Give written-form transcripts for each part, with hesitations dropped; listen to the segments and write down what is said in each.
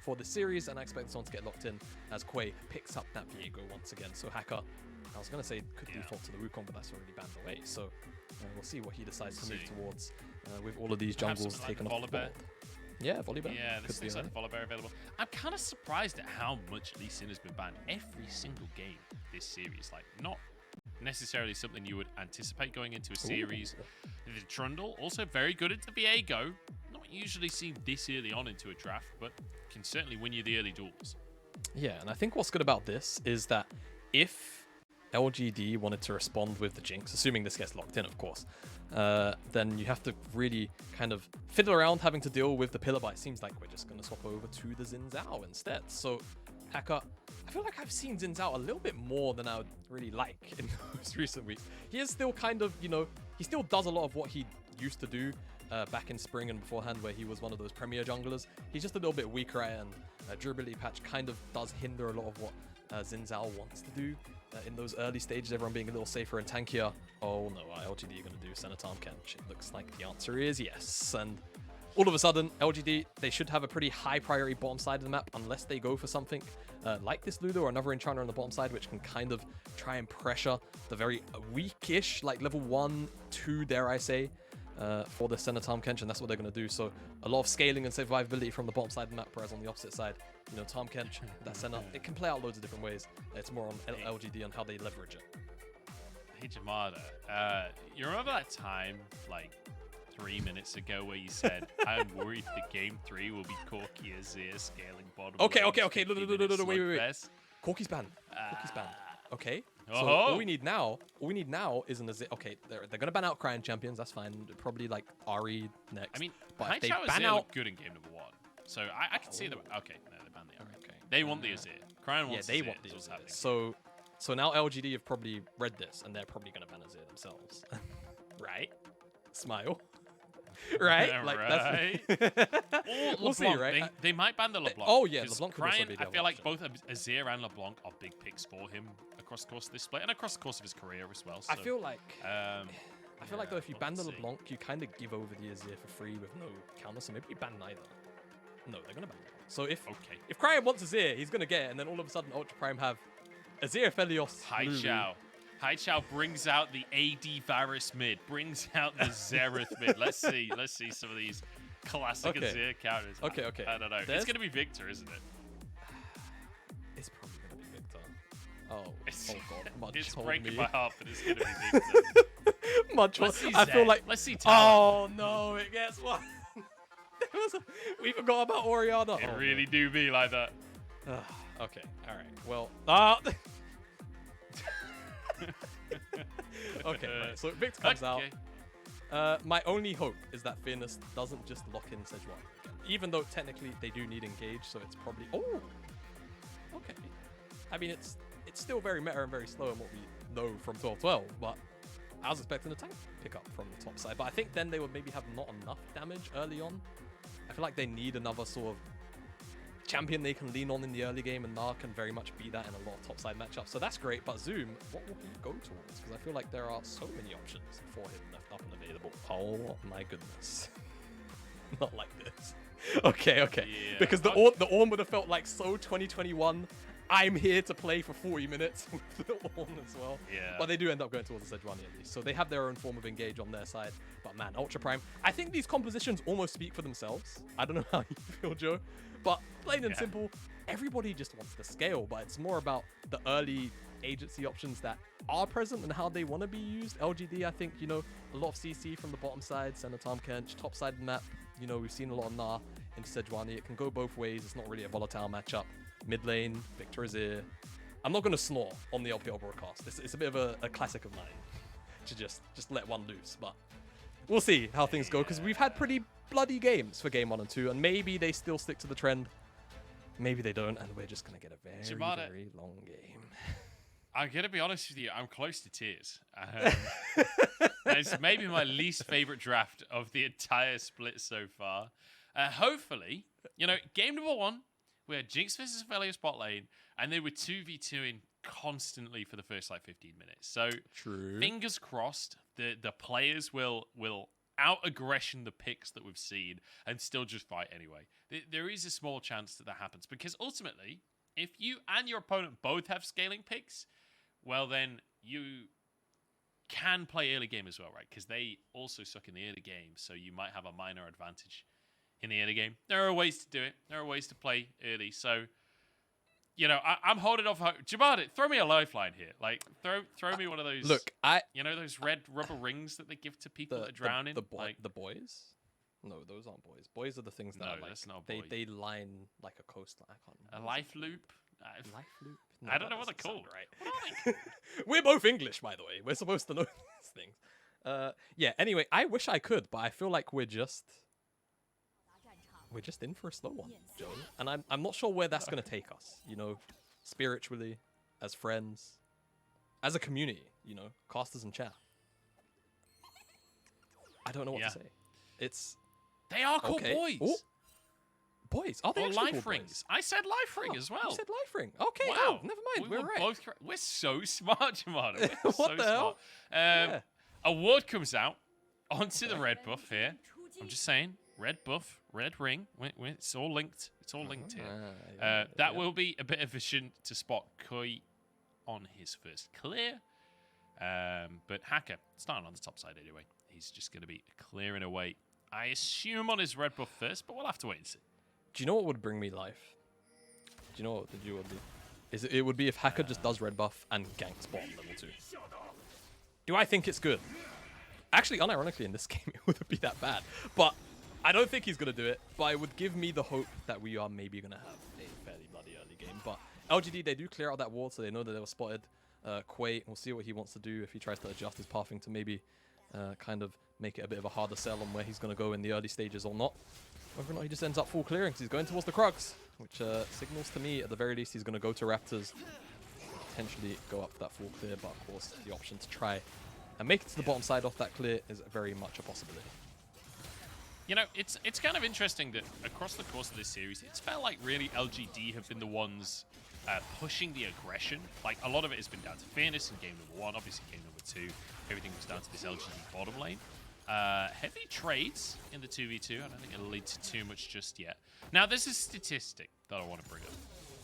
for the series, and I expect this one to get locked in as Quay picks up that Viego once again. So Hacker, I was going to say could default to the Wukong, but that's already banned away. So we'll see what he decides to move towards with all of these jungles taken off the board. Yeah, Volibear. Yeah, this looks like the Volibear available. I'm kind of surprised at how much Lee Sin has been banned every single game this series. Like, not necessarily something you would anticipate going into a series. The Trundle, also very good at the Viego. Not usually seen this early on into a draft, but can certainly win you the early duels. Yeah, and I think what's good about this is that if LGD wanted to respond with the Jinx, assuming this gets locked in, of course, then you have to really kind of fiddle around having to deal with the pillar, but it seems like we're just going to swap over to the JinJiao instead. So, Hacker, I feel like I've seen JinJiao a little bit more than I would really like in those recent weeks. He is still kind of, you know, he still does a lot of what he used to do back in spring and beforehand, where he was one of those premier junglers. He's just a little bit weaker, and durability patch kind of does hinder a lot of what JinJiao wants to do in those early stages, everyone being a little safer and tankier. Oh no, what LGD are going to do? Senna, Tahm, Kench? It looks like the answer is yes. And all of a sudden, LGD, they should have a pretty high priority bottom side of the map, unless they go for something like this Lulu or another enchanter on the bottom side, which can kind of try and pressure the very weakish, like level 1, 2, dare I say, for the Senna, Tahm, Kench, and that's what they're going to do. So a lot of scaling and survivability from the bottom side of the map, whereas on the opposite side, you know, Tahm, Kench, that Senna, it can play out loads of different ways. It's more on LGD and how they leverage it. Hey, Jamada, you remember that time, like, 3 minutes ago where you said, I'm worried that game 3 will be Corki Azir scaling bottom? Okay. No, wait. Corki's banned. Corki's banned. Okay. So all we need now is an Azir. Okay, they're gonna ban out Cryin champions. That's fine. Probably like Ari next. I mean, but if they ban ban out out good in game number 1. So I can see them. Okay, no, they banned the Ari. Okay. They want the Azir. Cryin wants they Azir, want the what's Azir. happening. So now LGD have probably read this, and they're probably gonna ban Azir themselves, right? Smile. Right? Like right. That's we'll see, right? They might ban the LeBlanc. Oh yeah, LeBlanc could also Cryin, be the I feel like option. both Azir and LeBlanc are big picks for him across the course of this split and across the course of his career as well. So, I feel like though if you ban the see. LeBlanc, you kind of give over the Azir for free with no counter. So maybe you ban neither. No, they're gonna ban LeBlanc. So if Cryin wants Azir, he's gonna get it, and then all of a sudden Ultra Prime have Azir, Aphelios, Lulu. Highchow brings out the AD Varus mid, brings out the Xerath mid. Let's see some of these classic Azir counters. Okay. I don't know. It's going to be Viktor, isn't it? It's probably going to be Viktor. Oh God. Much it's told breaking me. my heart, but it's going to be Viktor. Much. I feel like... Let's see Tahm. Oh, no. It gets one. We forgot about Orianna. It really do be like that. Okay. All right. Well... okay, right. So Viktor comes out. My only hope is that Fearness doesn't just lock in Sejuani. Even though technically they do need engage, so it's probably... Oh! Okay. I mean, it's still very meta and very slow in what we know from 12-12, but I was expecting a tank pickup from the top side. But I think then they would maybe have not enough damage early on. I feel like they need another sort of champion they can lean on in the early game, and Gnar can very much be that in a lot of topside matchups. So that's great, but Zoom, what will he go towards? Because I feel like there are so many options for him left up and available. Oh my goodness. Not like this. Okay. Yeah. Because the Ornn would have felt like so 2021. I'm here to play for 40 minutes with the Ornn as well. Yeah. But they do end up going towards the Sejuani at least. So they have their own form of engage on their side. But man, Ultra Prime, I think these compositions almost speak for themselves. I don't know how you feel, Joe. But plain and simple, everybody just wants to scale. But it's more about the early agency options that are present and how they want to be used. LGD, I think, you know, a lot of CC from the bottom side, Senna, Tahm, Kench, top side of the map. You know, we've seen a lot of Gnar into Sejuani. It can go both ways. It's not really a volatile matchup. Mid lane, Viktor is here. I'm not going to snore on the LPL broadcast. It's a bit of a classic of mine to just let one loose. But we'll see how things go, because we've had pretty bloody games for game 1 and 2, and maybe they still stick to the trend. Maybe they don't, and we're just going to get a very long game. I'm going to be honest with you. I'm close to tears. It's maybe my least favorite draft of the entire split so far. Hopefully, you know, game number 1, we had Jinx versus Aphelios bot lane, and they were 2v2ing constantly for the first like 15 minutes. So true. Fingers crossed, the players will out-aggression the picks that we've seen and still just fight anyway. There is a small chance that that happens because ultimately, if you and your opponent both have scaling picks, well then you can play early game as well, right? Because they also suck in the early game, so you might have a minor advantage in the early game. There are ways to do it. There are ways to play early, so... You know, I'm holding off. Jamada, throw me a lifeline here. Like, throw me one of those. Look, you know those red rubber rings that they give to people that drown in. The boys? No, those aren't boys. Boys are the things that are like. That's not a boy. They line like a coastline. I can't remember. A life loop. Life loop. No, I don't know what they're called. Right. What are they? We're both English, by the way. We're supposed to know these things. Yeah. Anyway, I wish I could, but I feel like we're just in for a slow one, Joe. And I'm not sure where that's going to take us, you know, spiritually, as friends, as a community, you know, casters and chat. I don't know what to say. They are called boys. Ooh. Boys? Are they actually life called rings? Boys? I said life ring as well. You said life ring. Okay, wow. never mind. We're right. We're so smart, Jamada. We're What the hell? Smart. A ward comes out onto the red buff here. I'm just saying. Red buff, red ring. It's all linked. It's all linked here. That will be a bit efficient to spot Koi on his first clear. But Hacker, starting on the top side anyway. He's just going to be clearing away, I assume, on his red buff first, but we'll have to wait and see. Do you know what would bring me life? Do you know what the duo would be? It would be if Hacker just does red buff and ganks bottom level 2. Do I think it's good? Actually, unironically, in this game, it wouldn't be that bad. But I don't think he's going to do it, but it would give me the hope that we are maybe going to have a fairly bloody early game. But LGD, they do clear out that ward, so they know that they were spotted. Quay, we'll see what he wants to do if he tries to adjust his pathing to maybe kind of make it a bit of a harder sell on where he's going to go in the early stages or not. Whether or not he just ends up full clearing, because he's going towards the Krugs, which signals to me, at the very least, he's going to go to Raptors, potentially go up to that full clear, but of course, the option to try and make it to the bottom side off that clear is very much a possibility. You know, it's kind of interesting that across the course of this series, it's felt like really LGD have been the ones pushing the aggression. Like, a lot of it has been down to Fearness in game number 1, obviously game number 2. Everything was down to this LGD bottom lane. Heavy trades in the 2v2. I don't think it'll lead to too much just yet. Now, there's a statistic that I want to bring up.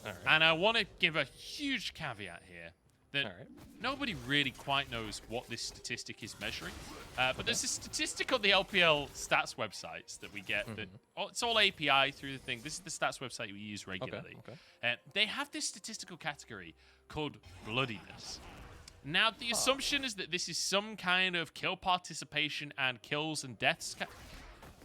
All right. And I want to give a huge caveat here that nobody really quite knows what this statistic is measuring. But there's a statistic on the LPL stats websites that we get that it's all API through the thing. This is the stats website we use regularly. They have this statistical category called bloodiness. Now, the assumption is that this is some kind of kill participation and kills and deaths.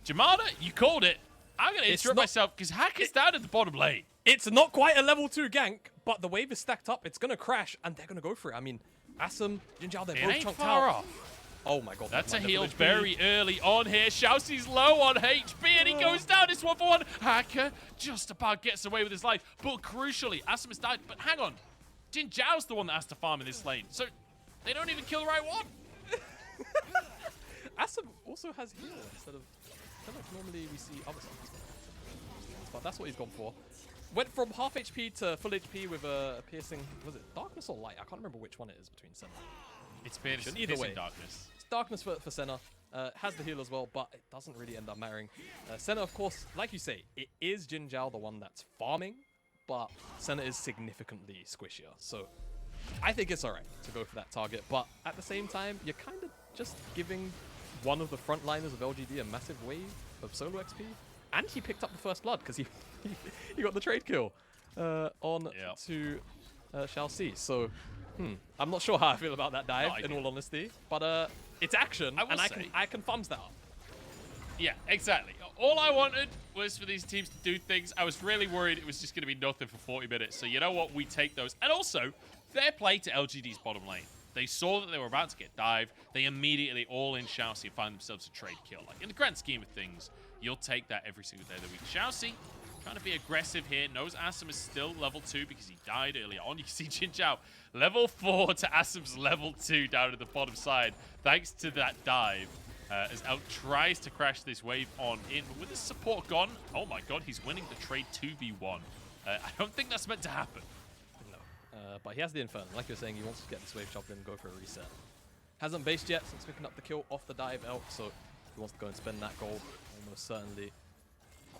Jamada, you called it. I'm going to interrupt myself because Hack is down at the bottom lane. It's not quite a level 2 gank, but the wave is stacked up. It's going to crash, and they're going to go for it. I mean, Assum, JinJiao, they're both chunked out. Off. Oh my god. That's a heal very early on here. ShiauC's low on HP, and he goes down. It's 1-for-1. Hacker just about gets away with his life. But crucially, Assum has died. But hang on. JinJiao's the one that has to farm in this lane. So they don't even kill the right one. Assum also has heal instead of normally we see other stuff. But that's what he's gone for. Went from half HP to full HP with a piercing. Was it darkness or light? I can't remember which one it is between Senna. It's piercing. Either way, darkness. It's darkness for Senna. Has the heal as well, but it doesn't really end up mattering. Senna, of course, like you say, it is JinJiao the one that's farming, but Senna is significantly squishier. So I think it's alright to go for that target, but at the same time, you're kind of just giving one of the frontliners of LGD a massive wave of solo XP. And he picked up the first blood because he got the trade kill on to ShiauC. So I'm not sure how I feel about that dive, in all honesty. But it's action, and I can thumbs that up. Yeah, exactly. All I wanted was for these teams to do things. I was really worried it was just going to be nothing for 40 minutes. So you know what? We take those. And also, fair play to LGD's bottom lane. They saw that they were about to get dived. They immediately all in ShiauC and find themselves a trade kill. Like, in the grand scheme of things, you'll take that every single day of the week. ShiauC trying to be aggressive here. Knows Assum is still level 2 because he died earlier on. You see JinJiao level 4 to Assum's level 2 down at the bottom side. Thanks to that dive. As Elk tries to crash this wave on in. But with his support gone, oh my god, he's winning the trade 2v1. I don't think that's meant to happen. But he has the Inferno. Like you're saying, he wants to get this wave chopped in and go for a reset. Hasn't based yet since picking up the kill off the dive Elk, so He wants to go and spend that gold, almost certainly.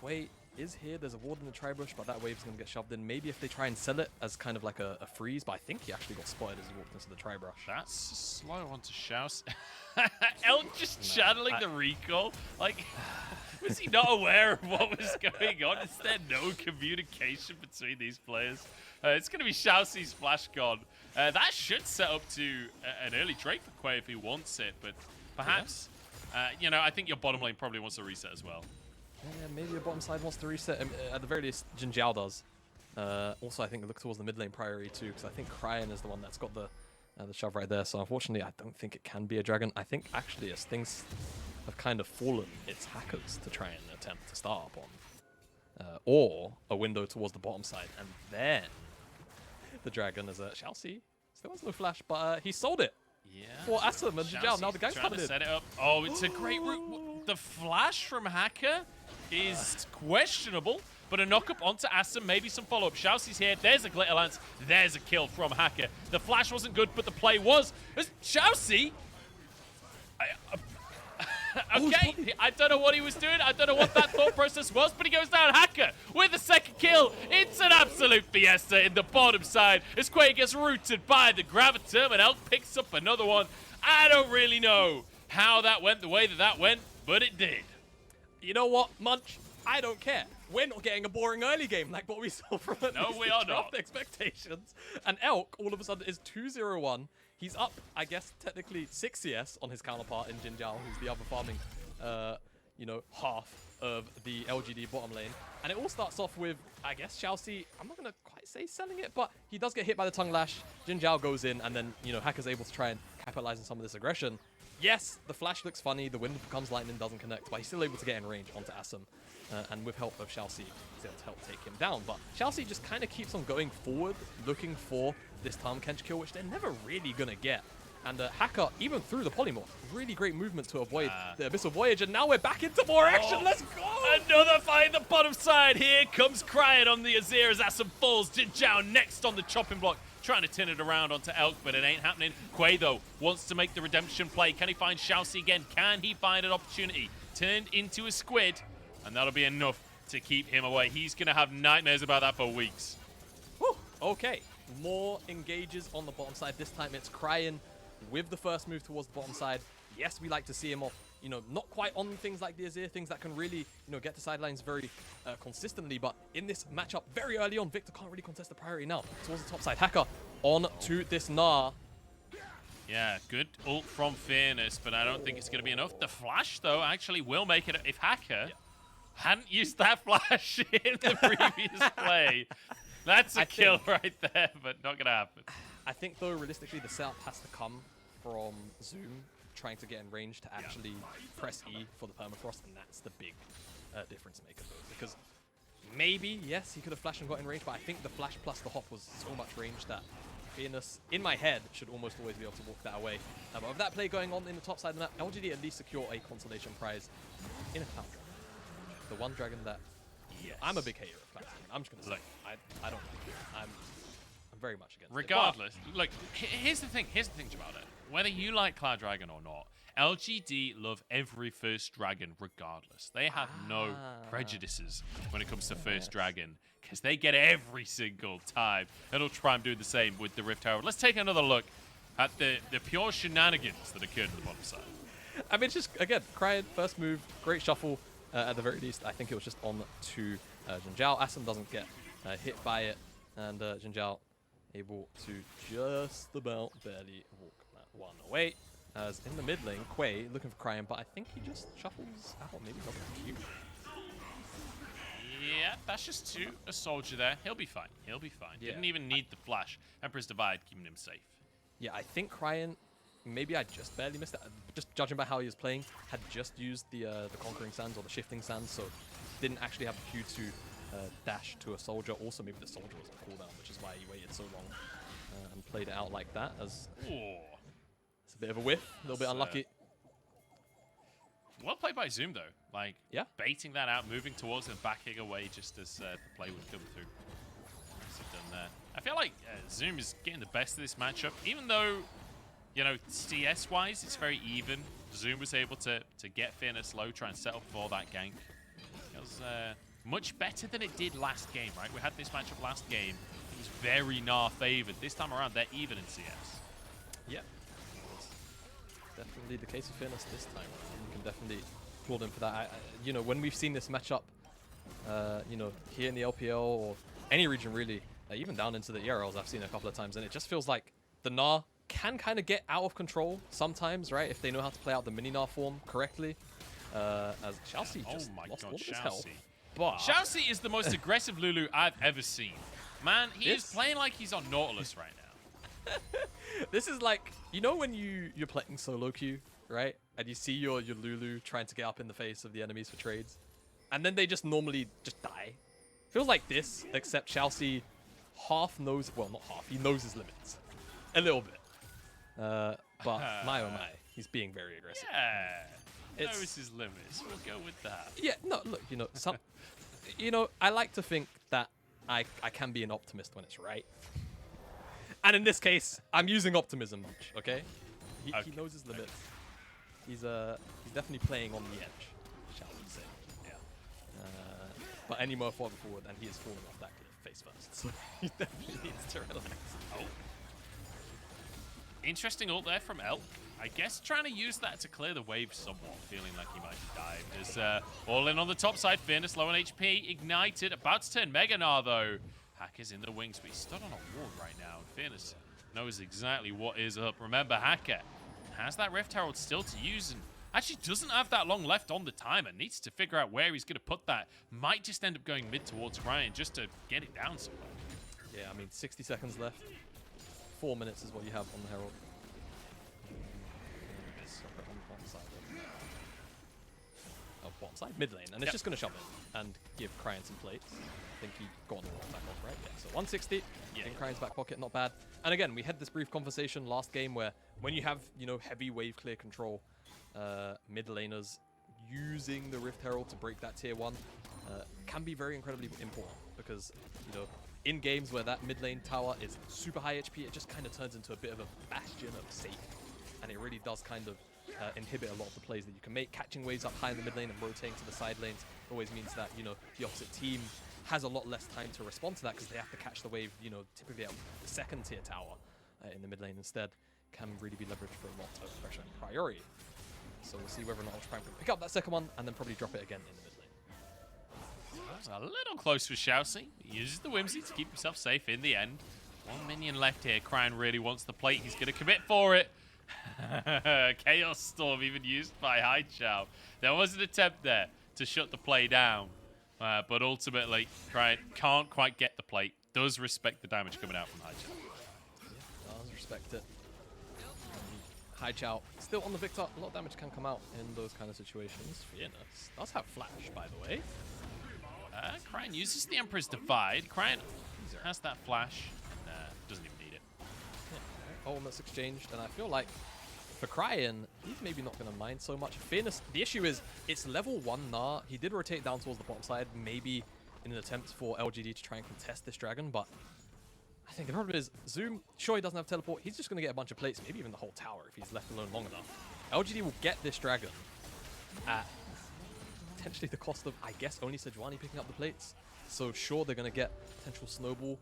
Quay is here. There's a ward in the tri-brush, but that wave's going to get shoved in. Maybe if they try and sell it as kind of like a freeze, but I think he actually got spotted as he walked into the tri-brush. That's a slow one to ShiauC. Elk just channeling the recall. Like, was he not aware of what was going on? Is there no communication between these players? It's going to be ShiauC's flash gone. That should set up to an early trade for Quay if he wants it, but perhaps, you know, I think your bottom lane probably wants a reset as well. Yeah, maybe your bottom side wants to reset. At the very least, JinJiao does. Also, I think look towards the mid lane priority too, because I think Cryin is the one that's got the shove right there. So unfortunately, I don't think it can be a dragon. I think actually, as things have kind of fallen, it's hackers to try and attempt to start up on, or a window towards the bottom side, and then the dragon is a ShiauC. Still has no flash, but he sold it. Yeah. For Assum and JinJiao. Now the guy's coming in. Set it up. Oh, it's a great route. The flash from Hacker is questionable, but a knock-up onto Assum, maybe some follow-up. ShiauC's here. There's a Glitter Lance. There's a kill from Hacker. The flash wasn't good, but the play was. ShiauC? Okay, I don't know what he was doing. I don't know what that thought process was, but he goes down. Hacker with the second kill. It's an absolute fiesta in the bottom side as Quay gets rooted by the Gravitum, and Elk picks up another one. I don't really know how that went the way that went, but it did. You know what, Munch? I don't care. We're not getting a boring early game like what we saw from it. No, we are not. Expectations. And Elk, all of a sudden, is 2-0-1. He's up, I guess, technically 6 CS on his counterpart in JinJiao, who's the other farming, you know, half of the LGD bottom lane. And it all starts off with, I guess, ShiauC, I'm not going to quite say selling it, but he does get hit by the tongue lash. JinJiao goes in, and then, you know, Hacker's able to try and capitalize on some of this aggression. Yes, the flash looks funny, the wind becomes lightning, doesn't connect, but he's still able to get in range onto Assum. And with help of ShiauC, he's able to help take him down. But ShiauC just kind of keeps on going forward, looking for this Tahm Kench kill, which they're never really going to get. And Hacker, even through the polymorph, really great movement to avoid the Abyssal Voyage. And now we're back into more action. Let's go! Another fight at the bottom side. Here comes Cryin on the Azir as Assum falls. JinJiao next on the chopping block, trying to turn it around onto Elk, but it ain't happening. Quay, though, wants to make the redemption play. Can he find ShiauC again? Can he find an opportunity? Turned into a squid, and that'll be enough to keep him away. He's going to have nightmares about that for weeks. Whew. Okay, more engages on the bottom side. This time it's Cryin with the first move towards the bottom side. Yes, we like to see him off, you know, not quite on things like the Azir, things that can really, you know, get to sidelines very consistently. But in this matchup, very early on, Viktor can't really contest the priority now. Towards the top side, Hacker on to this Gnar. Yeah, good ult from Fearness, but I don't think it's going to be enough. The flash, though, actually will make it if Hacker hadn't used that flash in the previous play. That's a kill right there, but not going to happen. I think, though, realistically, the setup has to come from Zoom trying to get in range to actually press E for the permafrost, and that's the big difference maker, though. Because maybe, yes, he could have flashed and got in range, but I think the flash plus the hop was so much range that Fearness, in my head, should almost always be able to walk that away. But with that play going on in the top side of the map, LGD at least secure a consolation prize in a Cloud Dragon. The one dragon that I'm a big hater of Cloud Dragon. I'm just going to say, I don't like it. I'm very much against regardless, it. Look, here's the thing, Jamada. Whether you like Cloud Dragon or not, LGD love every first dragon regardless. They have no prejudices when it comes to first dragon, because they get every single time. It'll try and do the same with the Rift Herald. Let's take another look at the pure shenanigans that occurred on the bottom side. I mean, it's just, again, Cryin, first move, great shuffle. At the very least, I think it was just on to JinJiao. Assum doesn't get hit by it, and JinJiao able to just about barely walk that one away. As in the mid lane, Quay looking for Cryin, but I think he just shuffles out, maybe doesn't Q. Yeah, that's just a soldier there. He'll be fine. He'll be fine. Yeah. Didn't even need the flash. Emperor's Divide keeping him safe. Yeah, I think Cryin, maybe I just barely missed it. Just judging by how he was playing, had just used the Conquering Sands or the Shifting Sands, so didn't actually have the Q to dash to a soldier. Also, maybe the soldier was on cooldown, which is why he waited so long and played it out like that. As it's a bit of a whiff, a little bit unlucky. Well played by Zoom, though. Like, baiting that out, moving towards and backing away just as the play would come through. Nicely done there. I feel like Zoom is getting the best of this matchup, even though, you know, CS-wise, it's very even. Zoom was able to get Fearness low, try and settle for that gank. It was much better than it did last game, right? We had this matchup last game. It was very Gnar favored. This time around, they're even in CS. Yeah. Definitely the case of Fearness this time. You can definitely applaud him for that. You know, when we've seen this matchup, you know, here in the LPL or any region really, even down into the ERLs, I've seen a couple of times, and it just feels like the Gnar can kind of get out of control sometimes, right? If they know how to play out the mini Gnar form correctly. As ShiauC just lost all of his health. But ShiauC is the most aggressive Lulu I've ever seen. Man, he is playing like he's on Nautilus right now. This is like, you know when you're playing solo queue, right? And you see your Lulu trying to get up in the face of the enemies for trades. And then they just normally just die. Feels like this, except ShiauC half knows, well, not half, he knows his limits. A little bit. But my oh my, he's being very aggressive. Yeah, knows his limits. We'll go with that. Yeah, no, look, you know, you know, I like to think that I can be an optimist when it's right. And in this case, I'm using optimism much, okay? He knows his limits. He's definitely playing on the edge, shall we say. Yeah. But any more further forward, and he is falling off that cliff face first. So he definitely needs to relax. Oh. Interesting ult there from Elk. I guess trying to use that to clear the wave somewhat, feeling like he might die. There's all in on the top side. Fearness low on HP, ignited, about to turn Mega Gnar though. Hacker's in the wings, but he's stood on a wall right now. Fearness knows exactly what is up. Remember, Hacker has that Rift Herald still to use and actually doesn't have that long left on the timer. Needs to figure out where he's going to put that. Might just end up going mid towards Cryin just to get it down somewhere. Yeah, I mean, 60 seconds left. 4 minutes is what you have on the Herald. Bottom side, mid lane, and it's just going to shove it and give Cryin some plates. I think he got the wall back off, right? Yeah, so 160 in Cryan's back pocket, not bad. And again, we had this brief conversation last game where when you have, you know, heavy wave clear control, mid laners using the Rift Herald to break that tier 1 can be very incredibly important because, you know, in games where that mid lane tower is super high HP, it just kind of turns into a bit of a bastion of safe. And it really does kind of inhibit a lot of the plays that you can make. Catching waves up high in the mid lane and rotating to the side lanes always means that, you know, the opposite team has a lot less time to respond to that because they have to catch the wave, you know, typically at the second tier tower in the mid lane instead. Can really be leveraged for a lot of pressure and priority. So we'll see whether or not Ultra Prime can pick up that second one and then probably drop it again in the mid lane. That was a little close for ShiauC. He uses the Whimsy to keep himself safe in the end. One minion left here. Cryin really wants the plate. He's going to commit for it. Chaos Storm even used by JinJiao. There was an attempt there to shut the play down, but ultimately Cryin can't quite get the plate. Does respect the damage coming out from JinJiao. Yeah, does respect it. JinJiao still on the Viktor. A lot of damage can come out in those kind of situations. Fearness does have flash, by the way. Cryin uses the Emperor's Divide. Cryin has that flash. Doesn't even need it. Yeah, almost exchanged, and I feel like for Cryin, he's maybe not going to mind so much. Fearness, the issue is it's level 1 Gnar. He did rotate down towards the bottom side, maybe in an attempt for LGD to try and contest this dragon, but I think the problem is Zoom, sure he doesn't have teleport, he's just going to get a bunch of plates, maybe even the whole tower if he's left alone long enough. LGD will get this dragon at potentially the cost of, I guess, only Sejuani picking up the plates. So sure, they're going to get potential snowball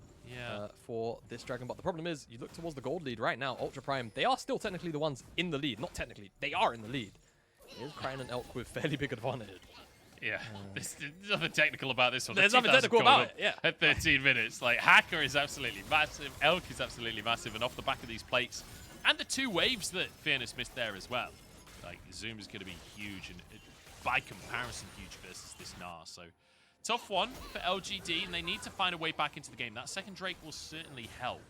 for this dragon. But the problem is, you look towards the gold lead right now, Ultra Prime, they are still technically the ones in the lead. Not technically, they are in the lead. Here's Cryin and Elk with fairly big advantage. Yeah, there's nothing technical about this one. There's nothing technical about it, yeah. At 13 minutes. Like, Hacker is absolutely massive. Elk is absolutely massive. And off the back of these plates, and the 2 waves that Fearness missed there as well. Like, Zoom is going to be huge, and by comparison, huge versus this Gnar. So, tough one for LGD, and they need to find a way back into the game. That second Drake will certainly help.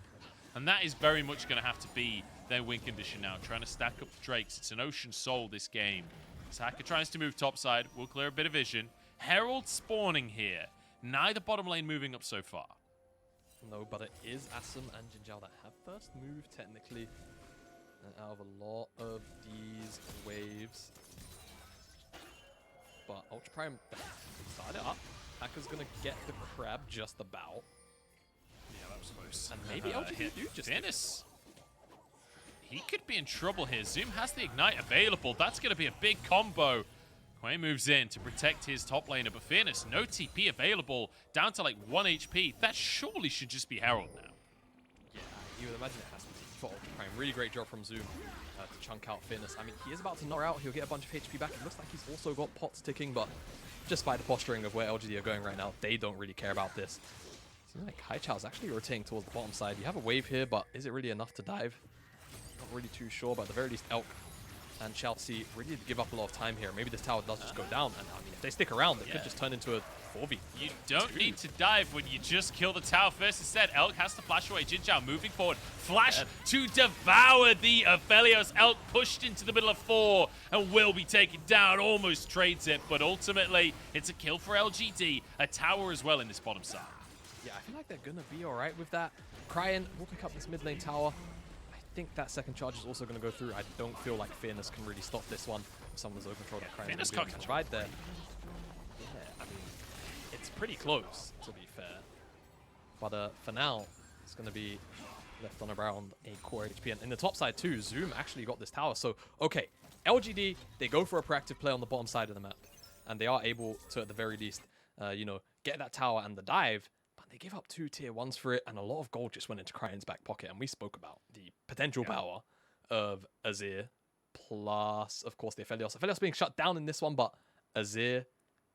And that is very much going to have to be their win condition now, trying to stack up the Drakes. It's an Ocean Soul, this game. Hacker tries to move topside, will clear a bit of vision. Herald spawning here. Neither bottom lane moving up so far. No, but it is Assum and JinJiao that have first move, technically. And out of a lot of these waves. But Ultra Prime started up. Hacker's going to get the crab just about. Yeah, that was close. And maybe LGD do just... Fearness. he could be in trouble here. Zoom has the Ignite available. That's going to be a big combo. Cryin moves in to protect his top laner, but Fearness, no TP available, down to like 1 HP. That surely should just be Herald now. Yeah, you would imagine it has to be for Cryin. Really great job from Zoom to chunk out Fearness. I mean, he is about to knock out. He'll get a bunch of HP back. It looks like he's also got pots ticking, but just by the posturing of where LGD are going right now, they don't really care about this. Seems like Haichao's actually rotating towards the bottom side. You have a wave here, but is it really enough to dive? Not really too sure, but at the very least, Elk and ShiauC really did give up a lot of time here. Maybe this tower does just go down, and I mean, if they stick around, it could just turn into a 4v. You don't need to dive when you just kill the tower first. Instead, Elk has to flash away. JinJiao moving forward. Flash to devour the Aphelios. Elk pushed into the middle of 4 and will be taken down. Almost trades it, but ultimately, it's a kill for LGD. A tower as well in this bottom side. Yeah, I feel like they're going to be all right with that. Cryin will pick up this mid lane tower. I think that second charge is also going to go through. I don't feel like Fearness can really stop this one. Someone's low control that Cryin Fearness will can't provide there. Yeah, I mean, it's pretty close, to be fair. But for now, it's going to be left on around a core HP. And in the top side too, Zoom actually got this tower. So, okay, LGD, they go for a proactive play on the bottom side of the map. And they are able to, at the very least, you know, get that tower and the dive. They gave up 2 tier 1s for it, and a lot of gold just went into Crayon's back pocket. And we spoke about the potential power of Azir, plus, of course, the Aphelios. Aphelios being shut down in this one, but Azir,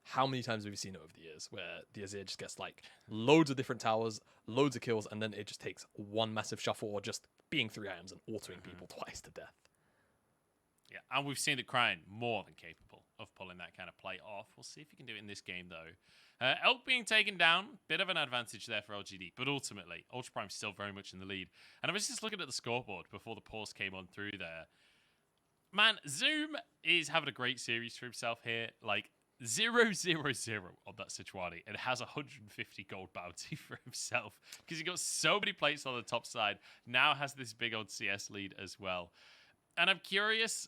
how many times have we seen it over the years where the Azir just gets like loads of different towers, loads of kills, and then it just takes one massive shuffle or just being 3 items and autoing people twice to death. Yeah, and we've seen that Cryin more than capable of pulling that kind of play off. We'll see if he can do it in this game, though. Elk being taken down, bit of an advantage there for LGD, but ultimately, Ultra Prime still very much in the lead. And I was just looking at the scoreboard before the pause came on through there. Man, Zoom is having a great series for himself here. Like, 0-0-0 on that Sejuani, and has 150 gold bounty for himself because he got so many plates on the top side. Now has this big old CS lead as well. And I'm curious,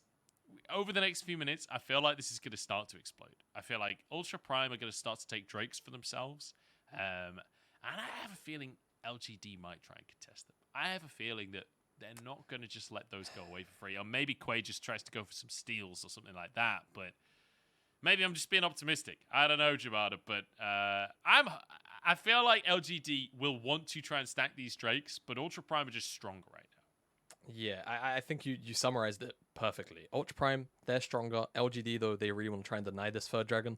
over the next few minutes, I feel like this is going to start to explode. I feel like Ultra Prime are going to start to take Drakes for themselves. And I have a feeling LGD might try and contest them. I have a feeling that they're not going to just let those go away for free. Or maybe Quay just tries to go for some steals or something like that. But maybe I'm just being optimistic. I don't know, Jamada. But I feel like LGD will want to try and stack these Drakes. But Ultra Prime are just stronger right now. Yeah, I think you summarized it perfectly. Ultra Prime, they're stronger. LGD, though, they really want to try and deny this third dragon.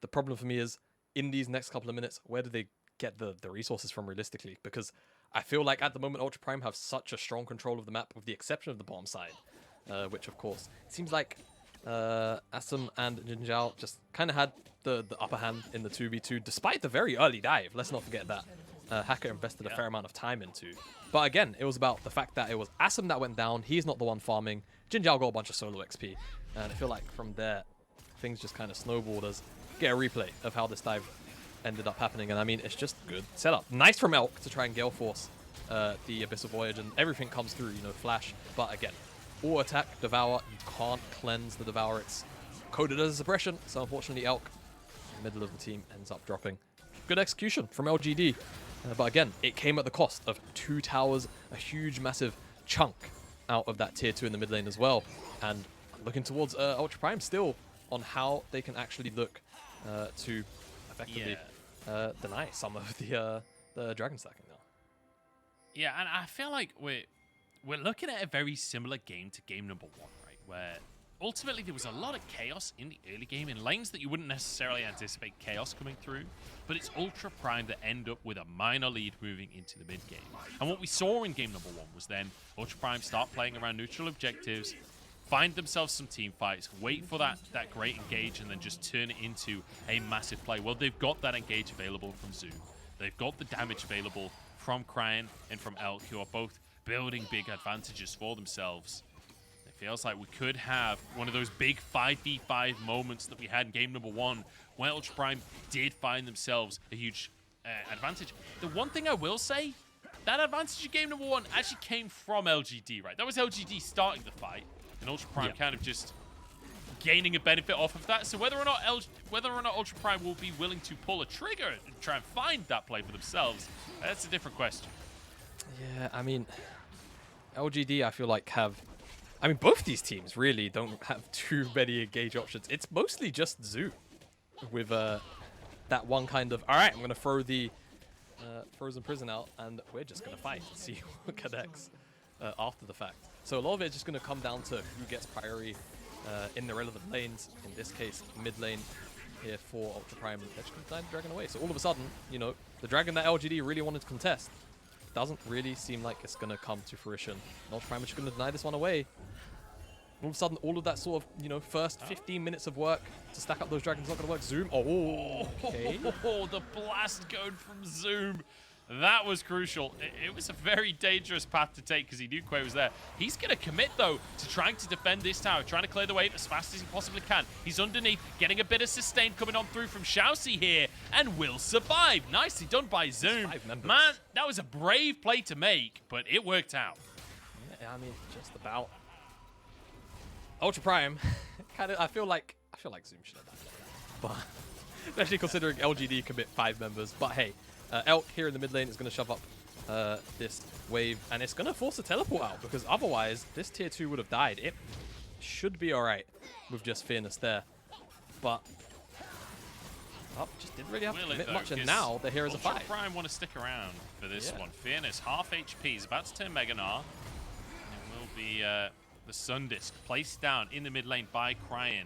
The problem for me is, in these next couple of minutes, where do they get the resources from realistically? Because I feel like at the moment, Ultra Prime have such a strong control of the map, with the exception of the bottom side, which, of course, it seems like Assum and JinJiao just kind of had the upper hand in the 2v2, despite the very early dive. Let's not forget that. Hacker invested a fair amount of time into. But again, it was about the fact that it was Assum that went down. He's not the one farming. JinJiao got a bunch of solo XP. And I feel like from there, things just kind of snowballed as get a replay of how this dive ended up happening. And I mean, it's just good setup. Nice from Elk to try and gale force the Abyssal Voyage, and everything comes through, you know, flash. But again, all attack, devour, you can't cleanse the devour. It's coded as a suppression. So unfortunately, Elk, in the middle of the team, ends up dropping. Good execution from LGD. But again, it came at the cost of 2 towers, a huge, massive chunk out of that tier 2 in the mid lane as well. And looking towards Ultra Prime still on how they can actually look to effectively deny some of the dragon stacking now. Yeah, and I feel like we're looking at a very similar game to game number 1, right? Where ultimately there was a lot of chaos in the early game in lanes that you wouldn't necessarily anticipate chaos coming through, but it's Ultra Prime that end up with a minor lead moving into the mid game. And what we saw in game number 1 was then Ultra Prime start playing around neutral objectives, find themselves some team fights, wait for that great engage, and then just turn it into a massive play. Well, they've got that engage available from Zoom. They've got the damage available from Cryin and from Elk, who are both building big advantages for themselves. Feels like we could have one of those big 5v5 moments that we had in game number 1, where Ultra Prime did find themselves a huge advantage. The one thing I will say, that advantage in game number 1 actually came from LGD, right? That was LGD starting the fight, and Ultra Prime kind of just gaining a benefit off of that. So whether or not Ultra Prime will be willing to pull a trigger and try and find that play for themselves, that's a different question. Yeah, I mean, LGD, I feel like have... I mean, both these teams really don't have too many engage options. It's mostly just Zoom with that one kind of, all right, I'm going to throw the Frozen Prison out, and we're just going to fight and see what connects after the fact. So a lot of it is just going to come down to who gets priority in the relevant lanes. In this case, mid lane here for Ultra Prime. They're just going to deny the dragon away. So all of a sudden, you know, the dragon that LGD really wanted to contest doesn't really seem like it's going to come to fruition. Ultra Prime is just going to deny this one away. All of a sudden, all of that sort of, you know, first 15 minutes of work to stack up those dragons not going to work. Zoom. Oh, okay. Oh, the blast going from Zoom. That was crucial. It was a very dangerous path to take because he knew Quay was there. He's going to commit, though, to trying to defend this tower, trying to clear the way as fast as he possibly can. He's underneath, getting a bit of sustain coming on through from ShiauC here, and will survive. Nicely done by Zoom. Man, that was a brave play to make, but it worked out. Yeah, I mean, just about. Ultra Prime, kind of. I feel like Zoom should have done that, but especially considering LGD commit 5 members. But hey, Elk here in the mid lane is going to shove up this wave, and it's going to force a teleport out because otherwise this tier 2 would have died. It should be all right with just Fearness there, but just didn't really have to commit much. And now the heroes are 5. Ultra Prime want to stick around for this one. Fearness half HP. He's about to turn Mega Gnar. It will be. The Sun Disc placed down in the mid lane by Cryin.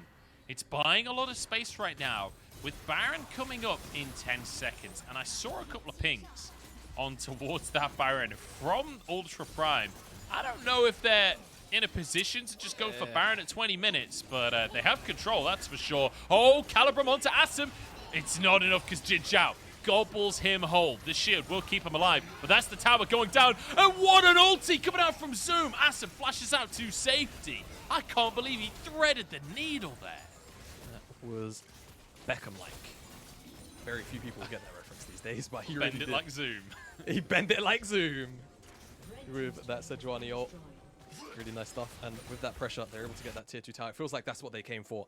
It's buying a lot of space right now with Baron coming up in 10 seconds. And I saw a couple of pings on towards that Baron from Ultra Prime. I don't know if they're in a position to just go for Baron at 20 minutes, but they have control, that's for sure. Oh, Calibrum onto Assum. It's not enough because JinJiao gobbles him whole. The shield will keep him alive, but that's the tower going down. And what an ulti coming out from Zoom. Assum flashes out to safety. I can't believe he threaded the needle there. That was Beckham-like. Very few people get that reference these days, but he bend really it did. Like Zoom. He bent it like Zoom with that Sejuani ult. Really nice stuff. And with that pressure, they're able to get that tier 2 tower. It feels like that's what they came for.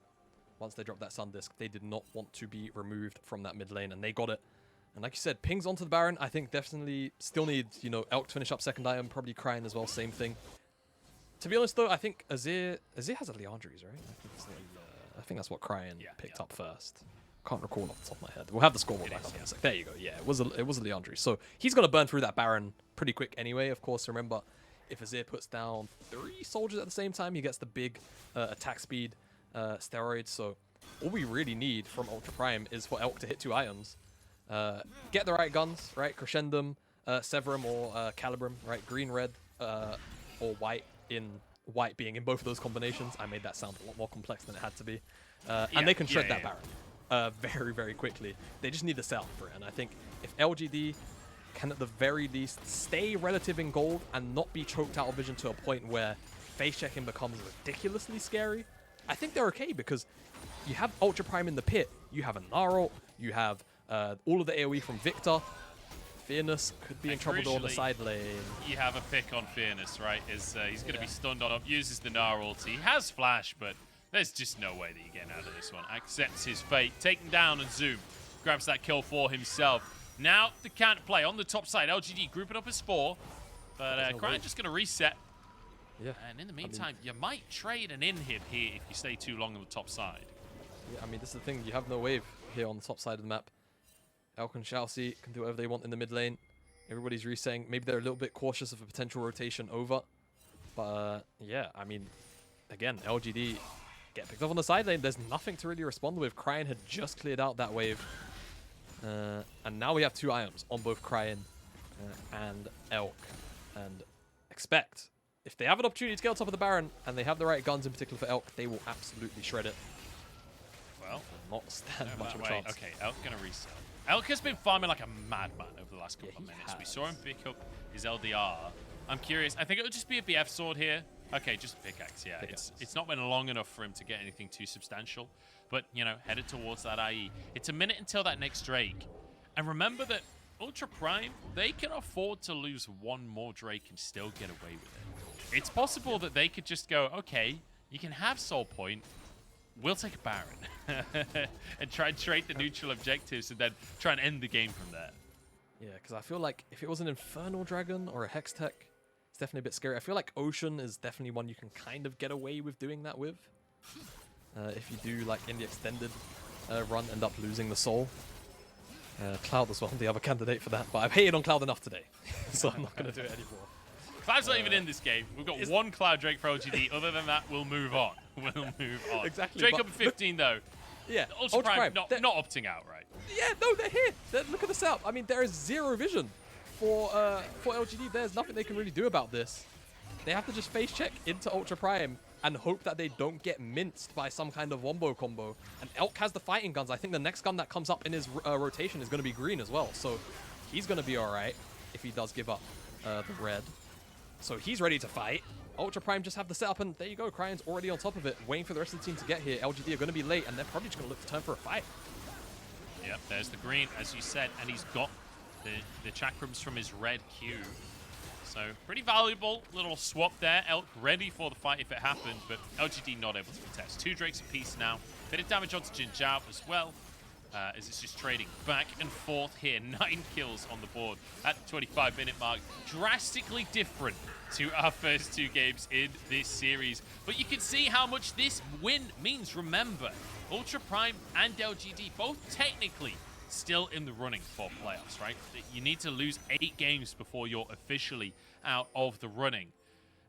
Once they dropped that Sun Disc, they did not want to be removed from that mid lane, and they got it. And like you said, pings onto the Baron, I think definitely still need, you know, Elk to finish up second item, probably Cryin as well, same thing. To be honest though, I think Azir has a Leandries, right? I think that's what Cryin picked up first. Can't recall off the top of my head. We'll have the scoreboard back up in a sec. There you go. Yeah, it was a Leandries. So he's gonna burn through that Baron pretty quick anyway. Of course, remember, if Azir puts down 3 soldiers at the same time, he gets the big attack speed steroids. So all we really need from Ultra Prime is for Elk to hit 2 items. Get the right guns, right? Crescendum, Severum, or Calibrum, right? Green, red, or white, in white being in both of those combinations. I made that sound a lot more complex than it had to be. And they can shred that Baron very, very quickly. They just need the setup for it. And I think if LGD can at the very least stay relative in gold and not be choked out of vision to a point where face checking becomes ridiculously scary, I think they're okay because you have Ultra Prime in the pit, you have a Gnar ult, you have all of the AoE from Viktor. Fearness could be in trouble on the side lane. You have a pick on Fearness, right? He's going to be stunned on up, uses the Gnar ult. He has flash, but there's just no way that you get out of this one. Accepts his fate, taken down, and Zoom grabs that kill for himself. Now the counter play on the top side. LGD grouping up as 4, but Cryin just going to reset. Yeah. And in the meantime, you might trade an inhib here if you stay too long on the top side. Yeah, I mean, this is the thing. You have no wave here on the top side of the map. Elk and ShiauC can do whatever they want in the mid lane. Everybody's resetting. Maybe they're a little bit cautious of a potential rotation over. But yeah, I mean, again, LGD get picked up on the side lane. There's nothing to really respond with. Cryin had just cleared out that wave. And now we have 2 items on both Cryin and Elk. And expect, if they have an opportunity to get on top of the Baron, and they have the right guns in particular for Elk, they will absolutely shred it. Well, not stand much of a chance. Okay, Elk going to reset. Elk has been farming like a madman over the last couple of minutes. We saw him pick up his LDR. I'm curious. I think it would just be a BF sword here. Okay, just a pickaxe, yeah. It's not been long enough for him to get anything too substantial. But, you know, headed towards that IE. It's a minute until that next Drake. And remember that Ultra Prime, they can afford to lose 1 more Drake and still get away with it. It's possible that they could just go, okay, you can have Soul Point. We'll take a Baron and try and trade the neutral objectives and then try and end the game from there. Yeah, because I feel like if it was an Infernal Dragon or a Hex Tech, It's definitely a bit scary. I feel like Ocean is definitely one you can kind of get away with doing that with. If you do, like, in the extended run, end up losing the soul. Cloud as well, the other candidate for that. But I've hated on Cloud enough today, so I'm not going to do it anymore. Cloud's not even in this game. We've got one Cloud Drake for LGD. Other than that, we'll move on. We'll move on. Exactly. Drake up at 15, though. Yeah. Ultra Prime not opting out, right? Yeah, no, they're here. Look at the setup. I mean, there is zero vision for LGD. There's nothing they can really do about this. They have to just face check into Ultra Prime and hope that they don't get minced by some kind of wombo combo. And Elk has the fighting guns. I think the next gun that comes up in his rotation is going to be green as well. So he's going to be all right if he does give up the red. So he's ready to fight. Ultra Prime just have the setup, and there you go. Cryin's already on top of it, waiting for the rest of the team to get here. LGD are going to be late, and they're probably just going to look to turn for a fight. Yep, there's the green, as you said, and he's got the chakrams from his red Q. So pretty valuable little swap there. Elk ready for the fight if it happened, but LGD not able to contest. 2 Drakes apiece now. Bit of damage onto JinJiao as well, as it's just trading back and forth here. 9 kills on the board at the 25-minute mark. Drastically different to our first 2 games in this series. But you can see how much this win means. Remember, Ultra Prime and LGD both technically still in the running for playoffs, right? You need to lose 8 games before you're officially out of the running.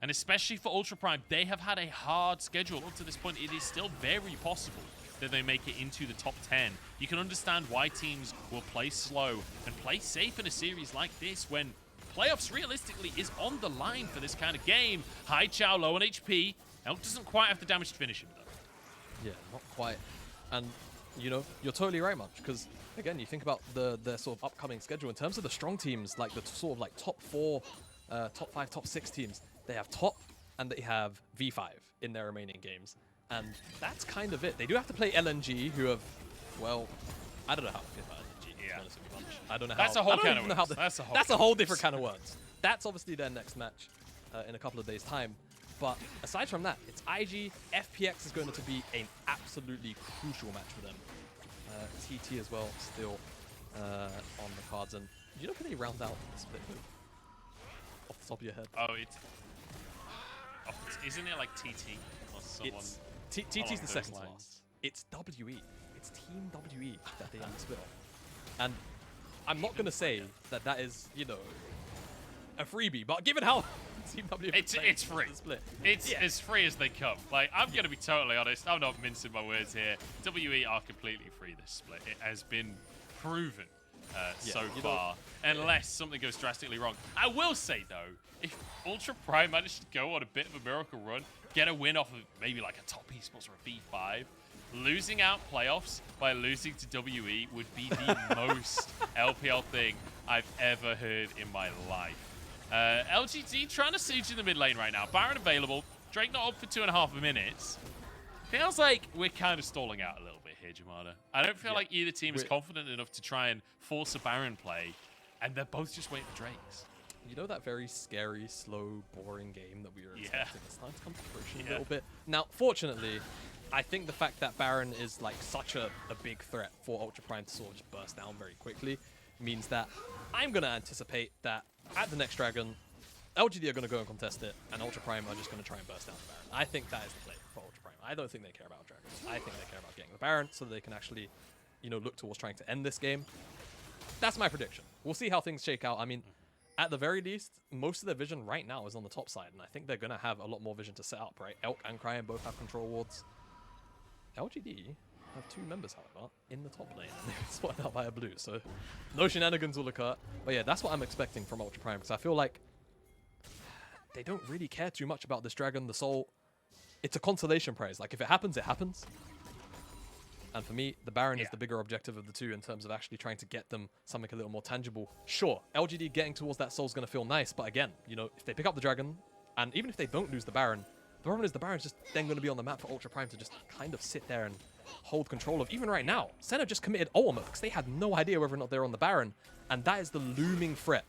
And especially for Ultra Prime, they have had a hard schedule up to this point. It is still very possible that they make it into the top 10. You can understand why teams will play slow and play safe in a series like this when playoffs realistically is on the line for this kind of game. High Zhao low on HP. Elk doesn't quite have the damage to finish him though. Yeah, not quite. And you know, you're totally right, Munch, because again, you think about the sort of upcoming schedule in terms of the strong teams, like the sort of like top 4, top 5, top 6 teams. They have top and they have V5 in their remaining games, and that's kind of it. They do have to play LNG, who have, well, I don't know how to feel about LNG. Yeah. I don't know how. That's a whole can of words. That's a whole different kind of words. That's obviously their next match in a couple of days' time. But aside from that, it's IG. FPX is going to be an absolutely crucial match for them. TT as well, still on the cards. And you know, can they round out the split move? Off the top of your head. Oh, isn't it like TT or someone? TT's the second last. It's WE. It's Team WE that they split off. And I'm not going to say that that is, you know, a freebie, but given how Team WE it's free. It's as free as they come. Like, I'm going to be totally honest. I'm not mincing my words here. WE are completely free this split. It has been proven so far, unless something goes drastically wrong. I will say, though, if Ultra Prime managed to go on a bit of a miracle run, get a win off of maybe like a top esports or a V5, losing out playoffs by losing to WE would be the most LPL thing I've ever heard in my life. LGD trying to siege in the mid lane right now. Baron available. Drake not up for 2.5 minutes. Feels like we're kind of stalling out a little bit here, Jamada. I don't feel like either team is confident enough to try and force a Baron play, and they're both just waiting for Drakes. You know that very scary, slow, boring game that we were expecting? It's starting to come to fruition a little bit. Now, fortunately, I think the fact that Baron is like such a big threat for Ultra Prime to sort of just burst down very quickly means that I'm going to anticipate that at the next Dragon, LGD are going to go and contest it, and Ultra Prime are just going to try and burst down the Baron. I think that is the play for Ultra Prime. I don't think they care about Dragons. I think they care about getting the Baron so that they can actually, you know, look towards trying to end this game. That's my prediction. We'll see how things shake out. I mean, at the very least, most of their vision right now is on the top side, and I think they're going to have a lot more vision to set up, right? Elk and Cryin both have control wards. LGD have 2 members, however, in the top lane, and they're spotted out by a blue, so no shenanigans will occur. But yeah, that's what I'm expecting from Ultra Prime, because I feel like they don't really care too much about this dragon, the soul. It's a consolation prize. Like, if it happens, it happens. And for me, the Baron is the bigger objective of the 2 in terms of actually trying to get them something a little more tangible. Sure, LGD getting towards that soul is going to feel nice, but again, you know, if they pick up the dragon, and even if they don't lose the Baron, the problem is the Baron's just then going to be on the map for Ultra Prime to just kind of sit there and hold control of. Even right now, Senna just committed ultimate because they had no idea whether or not they're on the Baron, and that is the looming threat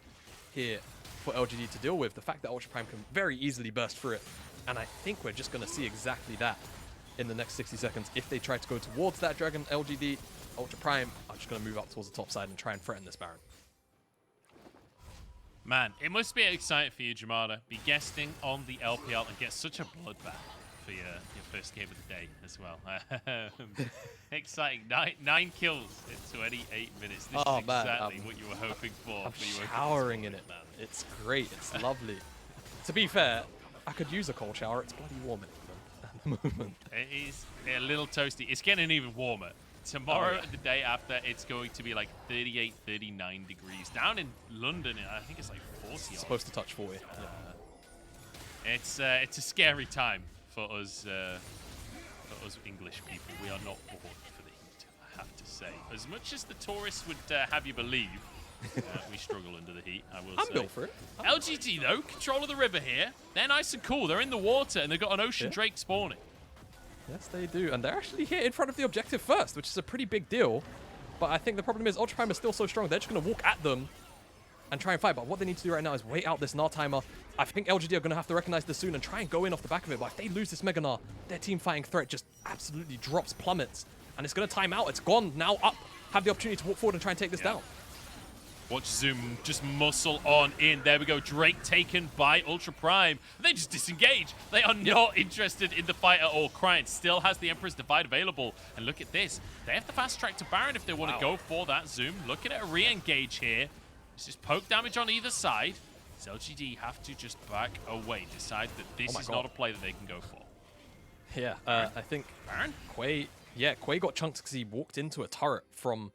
here for LGD to deal with. The fact that Ultra Prime can very easily burst through it, and I think we're just going to see exactly that in the next 60 seconds. If they try to go towards that dragon, LGD, Ultra Prime are just going to move up towards the top side and try and threaten this Baron. Man, it must be exciting for you, Jamada. Be guesting on the LPL and get such a bloodbath for your first game of the day as well. Exciting. Nine kills in 28 minutes. This is exactly what you were hoping for. I'm showering in it, man. It's great. It's lovely. To be fair, I could use a cold shower. It's bloody warm at the moment. It is a little toasty. It's getting even warmer. Tomorrow and the day after, it's going to be like 38, 39 degrees. Down in London, I think it's like 40. It's supposed to touch 40. It's a scary time for us English people. We are not born for the heat, I have to say. As much as the tourists would have you believe, we struggle under the heat, I will say. I'm built for it. LGD, though, control of the river here. They're nice and cool. They're in the water, and they've got an ocean drake spawning. Yes, they do. And they're actually here in front of the objective first, which is a pretty big deal. But I think the problem is Ultra Prime is still so strong. They're just going to walk at them and try and fight. But what they need to do right now is wait out this Gnar timer. I think LGD are going to have to recognize this soon and try and go in off the back of it. But if they lose this Mega Gnar, their team fighting threat just absolutely drops, plummets. And it's going to time out. It's gone. Now up. Have the opportunity to walk forward and try and take this down. Watch Zoom just muscle on in. There we go. Drake taken by Ultra Prime. They just disengage. They are not interested in the fight at all. Cryin still has the Emperor's Divide available. And look at this. They have the fast track to Baron if they want to go for that. Zoom looking at a re-engage here. It's just poke damage on either side. So LGD have to just back away. Decide that this is not a play that they can go for. Yeah, I think Baron? Quay got chunked because he walked into a turret from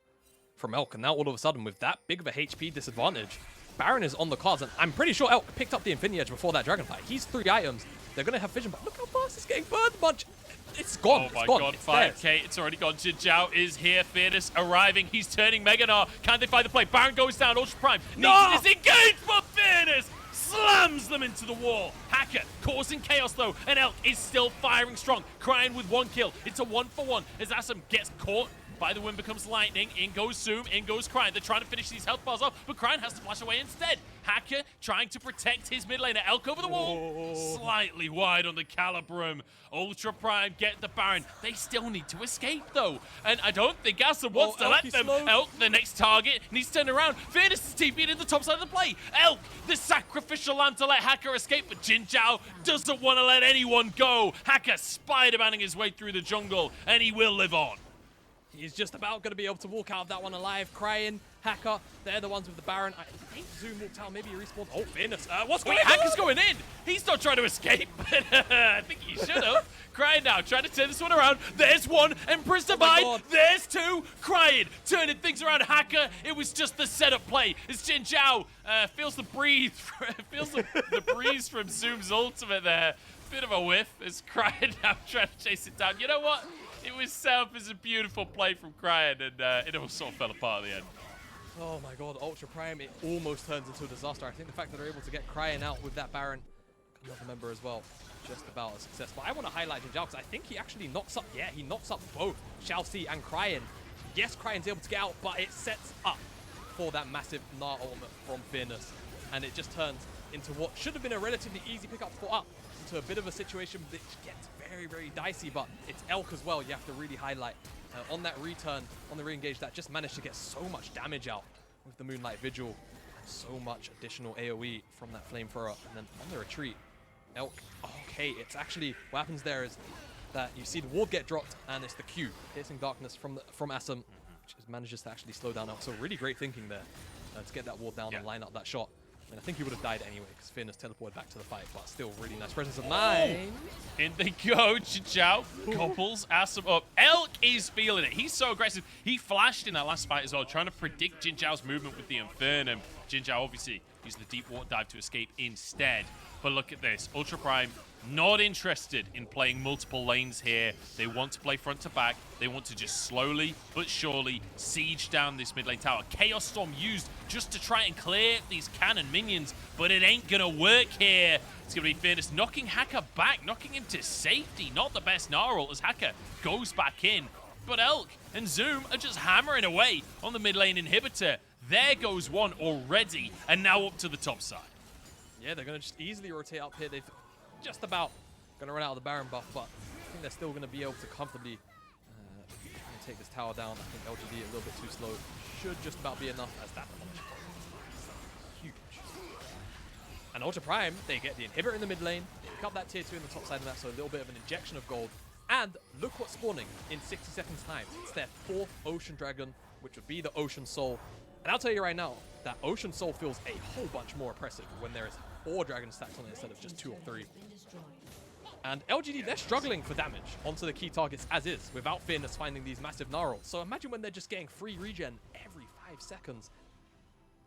Elk, and now all of a sudden with that big of a HP disadvantage, Baron is on the cards, and I'm pretty sure Elk picked up the Infinity Edge before that Dragonfly. He's 3 items. They're going to have vision, but look how fast it's getting burned. It's gone. Oh my god, 5k. It's already gone. JinJiao is here. Fearness arriving. He's turning Mega Gnar. Can they find the play? Baron goes down. Ultra Prime needs to disengage, but Fearness slams them into the wall. Hacker causing chaos though, and Elk is still firing strong. Cryin with 1 kill. It's a 1-for-1 as Assum gets caught by the wind becomes lightning. In goes Zoom, in goes Cryin. They're trying to finish these health bars off, but Cryin has to flash away instead. Hacker trying to protect his mid laner. Elk over the wall. Slightly wide on the Calibrum. Ultra Prime get the Baron. They still need to escape though. And I don't think Assum wants to let them. Elk, the next target, needs to turn around. Fearness is TP'd in the top side of the play. Elk, the sacrificial lamb to let Hacker escape, but JinJiao doesn't want to let anyone go. Hacker Spider-Manning his way through the jungle, and he will live on. He's just about going to be able to walk out of that one alive. Cryin, Hacker, they're the ones with the Baron. I think Zoom walked out. Maybe he respawned. Oh, Fearness. What's going on? Hacker's going in. He's not trying to escape, but I think he should have. Cryin now trying to turn this one around. There's one. Empress Divide. There's 2. Cryin turning things around. Hacker. It was just the setup play. As JinJiao feels the breeze. Feels the breeze from Zoom's ultimate there. Bit of a whiff as Cryin now trying to chase it down. You know what? It was set up as a beautiful play from Cryin, and it all sort of fell apart at the end. Oh my god, Ultra Prime, it almost turns into a disaster. I think the fact that they're able to get Cryin out with that Baron, another member as well, just about a success. But I want to highlight JinJiao because I think he actually knocks up, he knocks up both ShiauC and Cryin. Yes, Crayin's able to get out, but it sets up for that massive Gnar ultimate from Fearness. And it just turns into what should have been a relatively easy pickup for up into a bit of a situation that gets very, very dicey, but it's Elk as well. You have to really highlight on that return, on the re-engage, that just managed to get so much damage out with the Moonlight Vigil and so much additional AoE from that Flamethrower. And then on the retreat, Elk, okay, it's actually, what happens there is that you see the ward get dropped and it's the Q, Piercing Darkness from Assum, which manages to actually slow down Elk. So really great thinking there to get that ward down and line up that shot. And I think he would have died anyway because Fearness teleported back to the fight, but still really nice presence of mind. In they go. JinJiao gobbles Assum up. Elk is feeling it. He's so aggressive. He flashed in that last fight as well, trying to predict JinJiao's movement with the Infernum. JinJiao obviously used the deep water dive to escape instead. But look at this. Ultra Prime not interested in playing multiple lanes here. They want to play front to back. They want to just slowly but surely siege down this mid lane tower. Chaos Storm used just to try and clear these cannon minions, but it ain't gonna work here. It's gonna be Fearness knocking Hacker back, knocking him to safety. Not the best Gnar ult as Hacker goes back in. But Elk and Zoom are just hammering away on the mid lane inhibitor. There goes one already, and now up to the top side. Yeah, they're going to just easily rotate up here. They've just about going to run out of the Baron buff, but I think they're still going to be able to comfortably take this tower down. I think LGD a little bit too slow. Should just about be enough as that huge. And Ultra Prime, they get the inhibitor in the mid lane, they pick up that tier 2 in the top side of the map, so a little bit of an injection of gold. And look what's spawning in 60 seconds time. It's their 4th Ocean Dragon, which would be the Ocean Soul. And I'll tell you right now, that Ocean Soul feels a whole bunch more oppressive when there is 4 dragons stacked on it instead of just 2 or 3. And LGD, they're struggling for damage onto the key targets as is, without Fearness finding these massive Gnar ults. So imagine when they're just getting free regen every 5 seconds.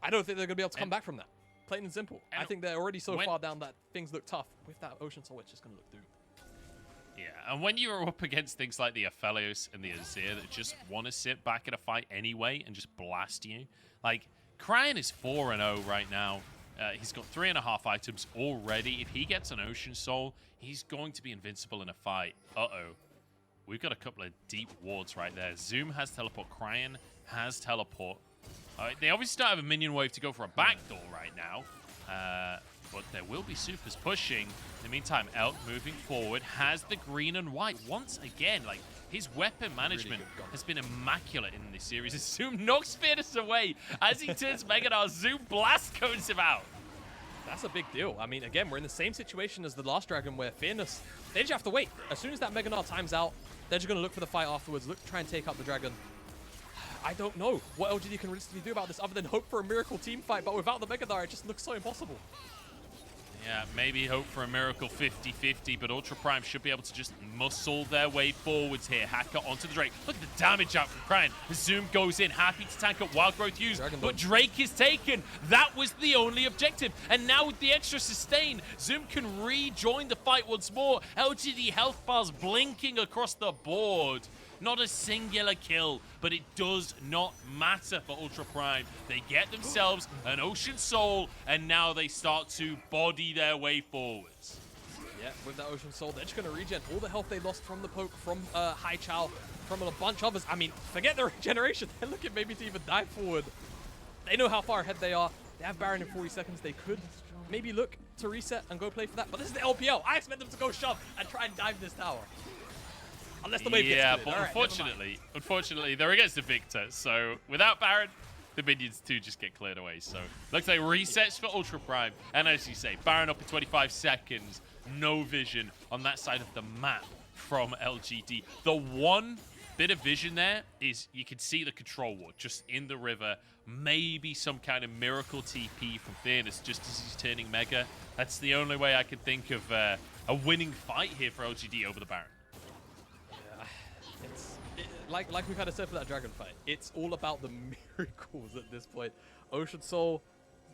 I don't think they're going to be able to come back from that. Plain and simple. I think they're already so far down that things look tough. With that Ocean Soul, it's just going to look doomed. Yeah, and when you're up against things like the Aphelios and the Azir that just want to sit back in a fight anyway and just blast you, like, Cryin is 4-0 right now. He's got 3.5 items already. If he gets an Ocean Soul, he's going to be invincible in a fight. Uh-oh. We've got a couple of deep wards right there. Zoom has teleport. Cryin has teleport. They obviously don't have a minion wave to go for a backdoor right now. But there will be supers pushing. In the meantime, Elk moving forward has the green and white once again. Like, his weapon management has been immaculate in this series. Zoom knocks Fearness away as he turns Mega Gnar. Zoom blast codes him out. That's a big deal. I mean, again, we're in the same situation as the last dragon where Fearness, they just have to wait. As soon as that Mega Gnar times out, they're just going to look for the fight afterwards, look to try and take out the dragon. I don't know what LGD can realistically do about this other than hope for a miracle team fight, but without the Mega Gnar, it just looks so impossible. Yeah, maybe hope for a miracle 50-50, but Ultra Prime should be able to just muscle their way forwards here. Hacker onto the Drake. Look at the damage out from Cryin. Zoom goes in, happy to tank up Wild Growth used, but Drake is taken. That was the only objective. And now with the extra sustain, Zoom can rejoin the fight once more. LGD health bars blinking across the board. Not a singular kill, but it does not matter for Ultra Prime. They get themselves an Ocean Soul, and now they start to body their way forwards. Yeah, with that Ocean Soul, they're just going to regen all the health they lost from the poke, from Chao, from a bunch of others. I mean, forget the regeneration. They're looking maybe to even dive forward. They know how far ahead they are. They have Baron in 40 seconds. They could maybe look to reset and go play for that. But this is the LPL. I expect them to go shove and try and dive this tower. Unless the wave gets but unfortunately, they're against the Viktor. So without Baron, the minions too just get cleared away. So looks like resets for Ultra Prime. And as you say, Baron up in 25 seconds. No vision on that side of the map from LGD. The one bit of vision there is you can see the control ward just in the river. Maybe some kind of miracle TP from Fearness just as he's turning Mega. That's the only way I can think of a winning fight here for LGD over the Baron. Like we kind of said for that dragon fight, it's all about the miracles at this point. Ocean Soul,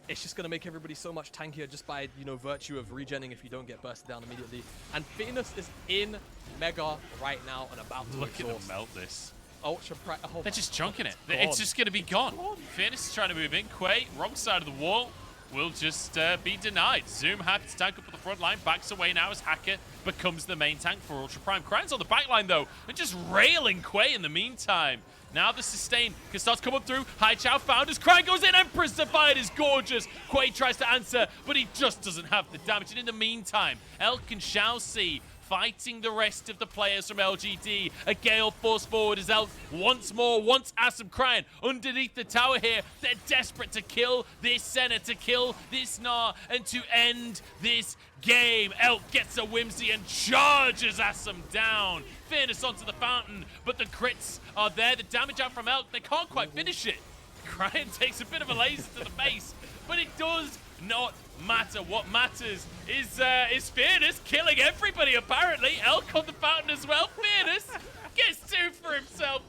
it's just going to make everybody so much tankier just by, you know, virtue of regenning if you don't get bursted down immediately. And Fearness is in Mega right now and about to Look at them melt this. Ultra Prime. Oh, they're just chunking it. It's just going to be gone. Fearness is trying to move in. Quay, wrong side of the wall, will just be denied. Zoom happy to tank up at the front line, backs away now as Hacker becomes the main tank for Ultra Prime. Cryine's on the back line though, and just railing Quay in the meantime. Now the sustain can start to come up through. Chao found as Cryin goes in. Empress Divide is gorgeous. Quay tries to answer, but he just doesn't have the damage. And in the meantime, Elk and ShiauC fighting the rest of the players from LGD. A Gale force forward as Elk once more wants Assum. Cryin underneath the tower here. They're desperate to kill this Senna, to kill this Gnar, and to end this game. Elk gets a whimsy and charges Assum down. Fearness onto the fountain, but the crits are there. The damage out from Elk, they can't quite finish it. Cryin takes a bit of a laser to the face, but it does not matter. What matters is Fearness killing everybody, apparently. Elk on the fountain as well. Fearness gets 2 for himself,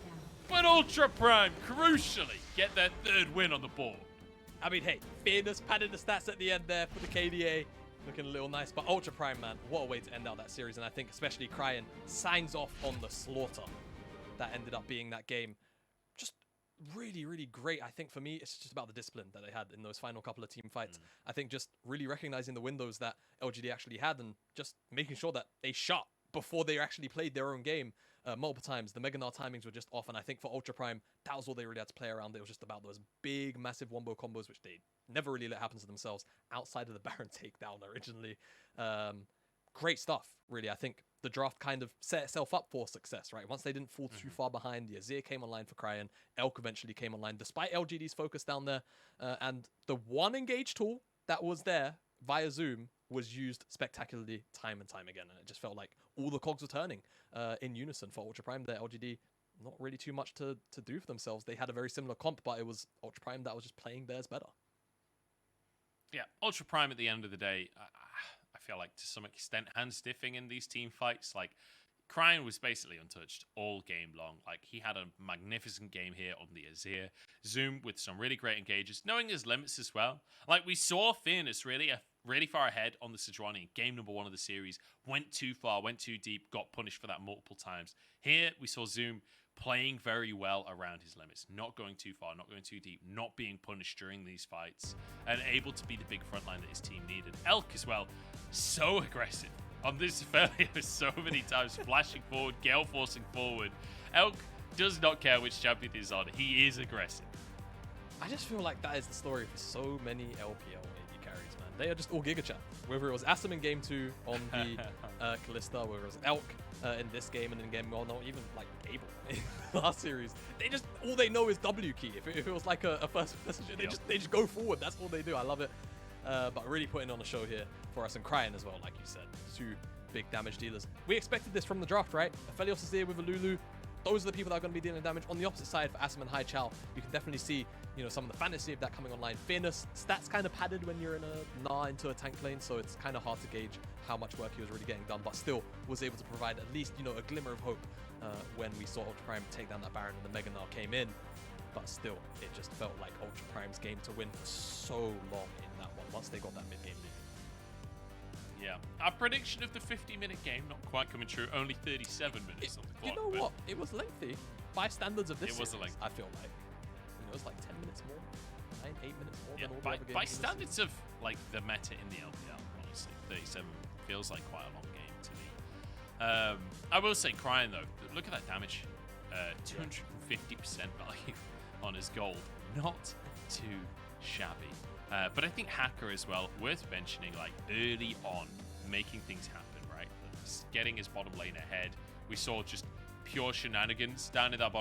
but Ultra Prime, crucially, get their 3rd win on the board. I mean, hey, Fearness padded the stats at the end there for the KDA. Looking a little nice, but Ultra Prime, man, what a way to end out that series. And I think especially Cryin signs off on the slaughter that ended up being that game. Just really, really great. I think for me, it's just about the discipline that they had in those final couple of team fights. I think just really recognizing the windows that LGD actually had and just making sure that they shot before they actually played their own game multiple times. The Mega Gnar timings were just off, and I think for Ultra Prime, that was all they really had to play around. It was just about those big, massive wombo combos, which they never really let happen to themselves outside of the Baron takedown originally. Great stuff, really. I think the draft kind of set itself up for success, right? Once they didn't fall too far behind, the Azir came online for Cryin. Elk eventually came online, despite LGD's focus down there. And the one engage tool that was there via Zoom was used spectacularly time and time again, and it just felt like all the cogs were turning in unison for Ultra Prime. Their LGD, not really too much to do for themselves. They had a very similar comp, but it was Ultra Prime that was just playing theirs better. Yeah, Ultra Prime at the end of the day, I feel like to some extent hand-stiffing in these team fights. Like, Cryin was basically untouched all game long. Like, he had a magnificent game here on the Azir. Zoom with some really great engages, knowing his limits as well. Like, we saw Fearness really far ahead on the Sejuani. Game number 1 of the series. Went too far, went too deep, got punished for that multiple times. Here, we saw Zoom playing very well around his limits. Not going too far, not going too deep, not being punished during these fights. And able to be the big frontline that his team needed. Elk as well, so aggressive. On this Aphelios so many times, flashing forward, gale forcing forward. Elk does not care which champion he's on. He is aggressive. I just feel like that is the story for so many LPL AD carries, man. They are just all Giga Champ. Whether it was Assum in game 2 on the Kalista, whether it was Elk in this game, and in game 1, or even like Abel in the last series. They just, all they know is W key. If it was like a first person, they just go forward. That's all they do. I love it. But really putting on a show here for us, and Cryin as well, like you said. 2 big damage dealers. We expected this from the draft, right? Aphelios is here with a Lulu. Those are the people that are going to be dealing damage. On the opposite side, for Assum and JinJiao, you can definitely see, you know, some of the fantasy of that coming online. Fearness, stats kind of padded when you're in a Gnar into a tank lane, so it's kind of hard to gauge how much work he was really getting done, but still was able to provide at least, you know, a glimmer of hope when we saw Ultra Prime take down that Baron and the Mega Gnar came in. But still, it just felt like Ultra Prime's game to win for so long in that one, once they got that mid-game lead. Yeah. Our prediction of the 50-minute game, not quite coming true. Only 37 minutes on the clock. You know what? It was lengthy. By standards of this It was series, lengthy. I feel like. You know, it was like 10 minutes more. 9, 8 minutes more Yeah, than all by, the other games. by in this standards of like the meta in the LPL, honestly, 37 feels like quite a long game to me. I will say, Cryin though, look at that damage, 250% value on his gold, not too shabby. But I think Hacker as well, worth mentioning, like early on, making things happen, right? Getting his bottom lane ahead. We saw just pure shenanigans down in that bottom